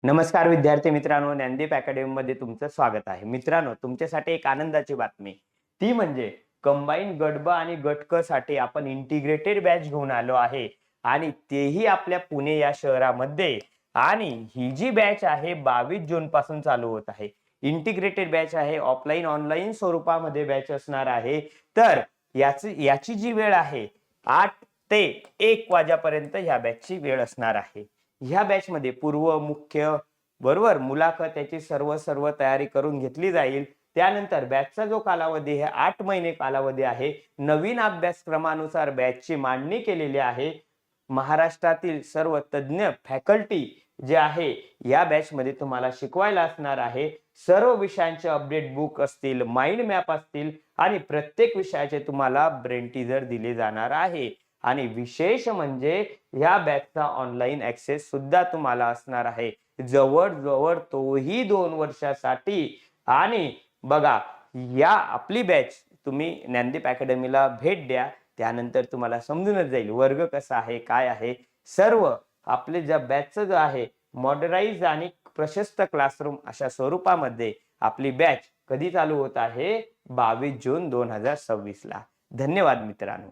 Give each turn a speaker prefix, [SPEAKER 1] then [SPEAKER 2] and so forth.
[SPEAKER 1] नमस्कार विद्यार्थी मित्रांनो, ज्ञानदीप अकॅडमी मध्ये तुमचं स्वागत आहे. मित्रांनो, तुमच्यासाठी एक आनंदाची बातमी, ती म्हणजे कंबाईन गट ब आणि गट क साठी आपण इंटिग्रेटेड बॅच घेऊन आलो आहे आणि तेही आपल्या पुणे या शहरामध्ये. आणि ही जी बॅच आहे 22 जून पासून चालू होत आहे. इंटिग्रेटेड बॅच आहे, ऑफलाईन ऑनलाईन स्वरूपामध्ये बॅच असणार आहे. तर याची जी वेळ आहे 8 ते 1 वाजेपर्यंत ह्या बॅचची वेळ असणार आहे. ह्या बॅच मध्ये पूर्व मुख्य बरोबर मुलाखत याची सर्व तयारी करून घेतली जाईल. त्यानंतर बॅचचा जो कालावधी आहे 8 महिने कालावधी आहे. नवीन अभ्यासक्रमानुसार बॅचची मांडणी केलेली आहे. महाराष्ट्रातील सर्व तज्ञ फॅकल्टी जे आहे या बॅच मध्ये तुम्हाला शिकवायला असणार आहे. सर्व विषयांचे अपडेट बुक असतील, माइंड मॅप असतील आणि प्रत्येक विषयाचे तुम्हाला ब्रेन टीजर दिले जाणार आहे. आणि विशेष म्हणजे या बॅचचा ऑनलाईन ऍक्सेस सुद्धा तुम्हाला असणार आहे, जवळ तोही 2 वर्षासाठी. आणि बघा, या आपली बॅच तुम्ही ज्ञानदीप अकॅडमीला भेट द्या, त्यानंतर तुम्हाला समजूनच जाईल वर्ग कसा आहे, काय आहे. सर्व आपले ज्या बॅचचं जो आहे मॉडराइज आणि प्रशस्त क्लासरूम अशा स्वरूपामध्ये आपली बॅच कधी चालू होत आहे 22 जून 2026 ला. धन्यवाद मित्रांनो.